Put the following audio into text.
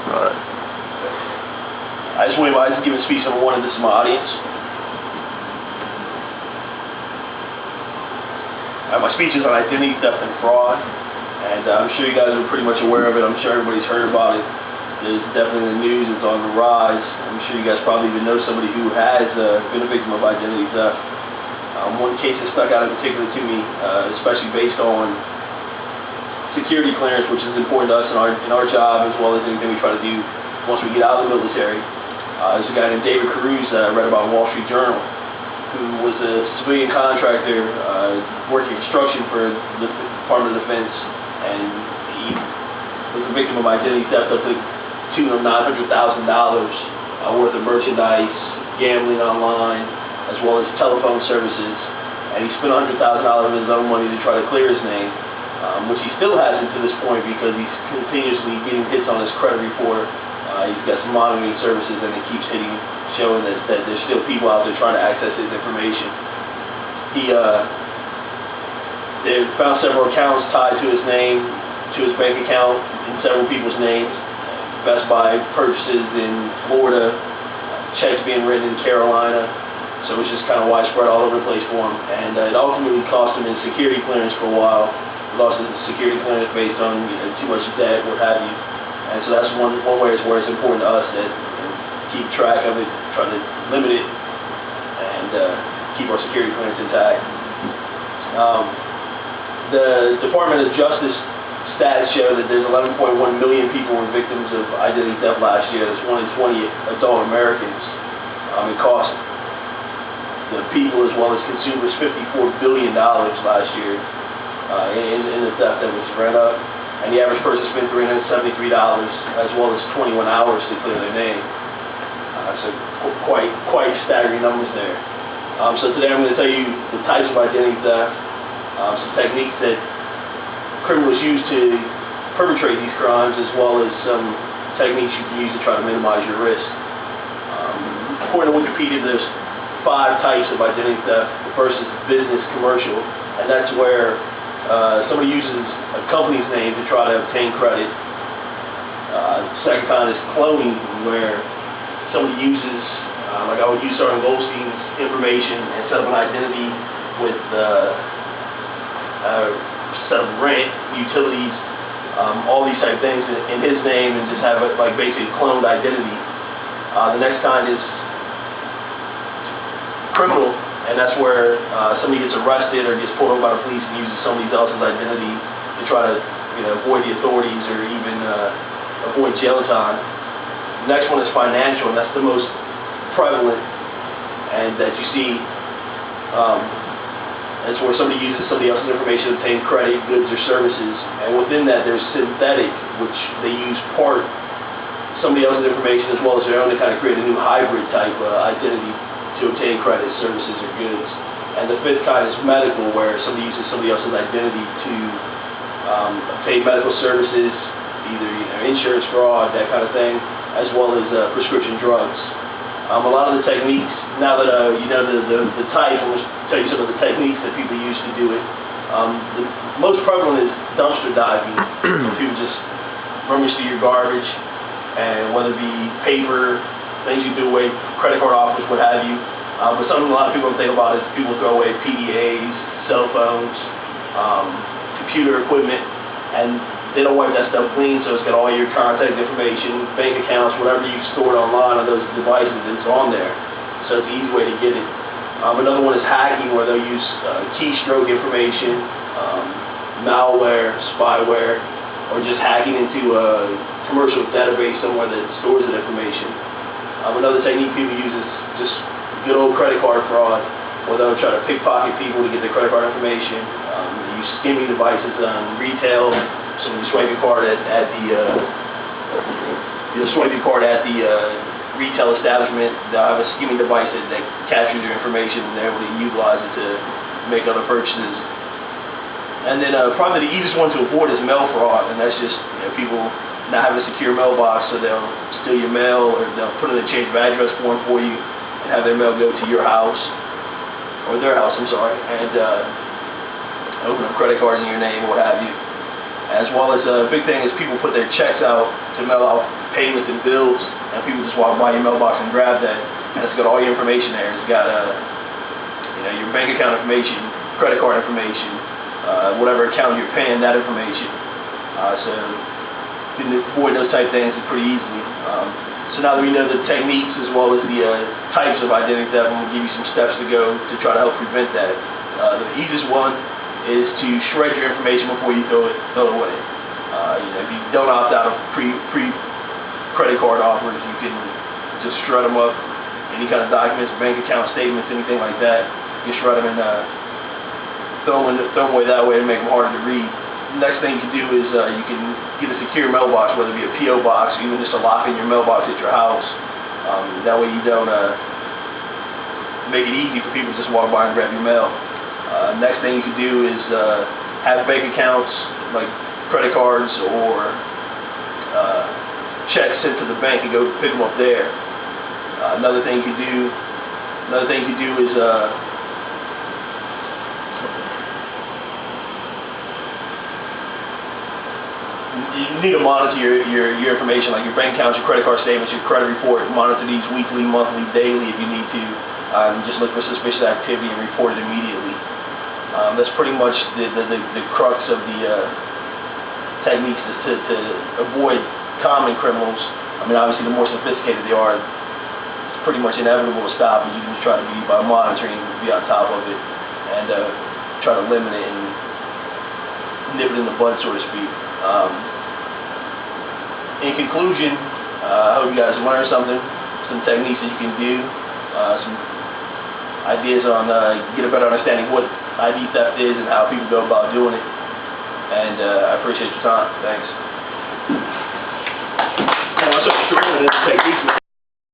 Alright. I just want to give a speech number one, and this is my audience. My speech is on identity theft and fraud, and I'm sure you guys are pretty much aware of it. I'm sure everybody's heard about it. It's definitely in the news. It's on the rise. I'm sure you guys probably even know somebody who has been a victim of identity theft. One case that stuck out in particular to me, especially based on security clearance, which is important to us in our job, as well as anything we try to do once we get out of the military. There's a guy named David Caruso that I read about in Wall Street Journal, who was a civilian contractor working construction for the Department of Defense, and he was a victim of identity theft up to the tune of $900,000 worth of merchandise, gambling online, as well as telephone services, and he spent $100,000 of his own money to try to clear his name, which he still hasn't to this point because he's continuously getting hits on his credit report. He's got some monitoring services, and it keeps showing that there's still people out there trying to access his information. They found several accounts tied to his name, to his bank account, in several people's names. Best Buy purchases in Florida, checks being written in Carolina. So it was just kind of widespread all over the place for him, and it ultimately cost him his security clearance for a while. He lost his security clearance based on too much debt, what have you. And so that's one way where it's important to us that keep track of it, try to limit it, and keep our security clearance intact. The Department of Justice stats show that there's 11.1 million people were victims of identity theft last year. That's 1 in 20 adult Americans. It cost the people as well as consumers $54 billion last year in the theft that was spread up, and the average person spent $373 as well as 21 hours to clear their name. So quite staggering numbers there. So today I'm going to tell you the types of identity theft, some techniques that criminals use to perpetrate these crimes, as well as some techniques you can use to try to minimize your risk. According to Wikipedia, there's 5 types of identity theft. The first is business commercial, and that's where somebody uses a company's name to try to obtain credit. The second kind is cloning, where somebody uses, like I would use Sergeant Goldstein's information and set up an identity with set up rent, utilities, all these type of things in his name, and just have it like basically cloned identity. The next kind is criminal, and that's where somebody gets arrested or gets pulled over by the police and uses somebody else's identity to try to avoid the authorities or even avoid jail time. The next one is financial, and that's the most prevalent, and that you see. That's where somebody uses somebody else's information to obtain credit, goods, or services, and within that there's synthetic, which they use part somebody else's information as well as their own to kind of create a new hybrid type identity to obtain credit, services, or goods. And the fifth kind is medical, where somebody uses somebody else's identity to obtain medical services, either insurance fraud, that kind of thing, as well as prescription drugs. A lot of the techniques, now that you know the type, I'm going to tell you some of the techniques that people use to do it. The most prevalent is dumpster diving. People just rummage through your garbage, and whether it be paper, things you do away, credit card offers, what have you. But something a lot of people don't think about is people throw away PDAs, cell phones, computer equipment, and they don't wipe that stuff clean, so it's got all your contact information, bank accounts, whatever you stored online on those devices, it's on there. So it's an easy way to get it. Another one is hacking, where they'll use keystroke information, malware, spyware, or just hacking into a commercial database somewhere that stores that information. Another technique people use is just good old credit card fraud, where they'll try to pickpocket people to get their credit card information. They use skimming devices on retail. So when you swipe your card at the retail establishment, they'll have a skimming device that captures your information, and they're able to utilize it to make other purchases. And then probably the easiest one to avoid is mail fraud, and that's just people not having a secure mailbox, so they'll steal your mail, or they'll put in a change of address form for you and have their mail go to your house, or their house, I'm sorry, and open up credit cards in your name, what have you. As well as a big thing is people put their checks out to mail out payments and bills, and people just walk by your mailbox and grab that, and it's got all your information there. It's got your bank account information, credit card information, whatever account you're paying, that information. So you can avoid those type of things pretty easily. So now that we know the techniques as well as the types of identity theft, I'm going to give you some steps to go to try to help prevent that. The easiest one is to shred your information before you throw it away. If you don't opt out of pre credit card offers, you can just shred them up. Any kind of documents, bank account statements, anything like that, you can shred them and throw them away that way and make them harder to read. Next thing you can do is you can get a secure mailbox, whether it be a P.O. box or even just a lock in your mailbox at your house. That way you don't make it easy for people to just walk by and grab your mail. Next thing you can do is have bank accounts like credit cards or checks sent to the bank and go pick them up there. Another thing you can do is you need to monitor your information, like your bank accounts, your credit card statements, your credit report. Monitor these weekly, monthly, daily if you need to. Just look for suspicious activity and report it immediately. That's pretty much the crux of the techniques to avoid common criminals. I mean, obviously, the more sophisticated they are, it's pretty much inevitable to stop. And you can just try to be by monitoring, be on top of it, and try to limit it and nip it in the bud, so to speak. In conclusion, I hope you guys learned something, some techniques that you can do, some ideas on get a better understanding of what ID theft is and how people go about doing it. And I appreciate your time. Thanks.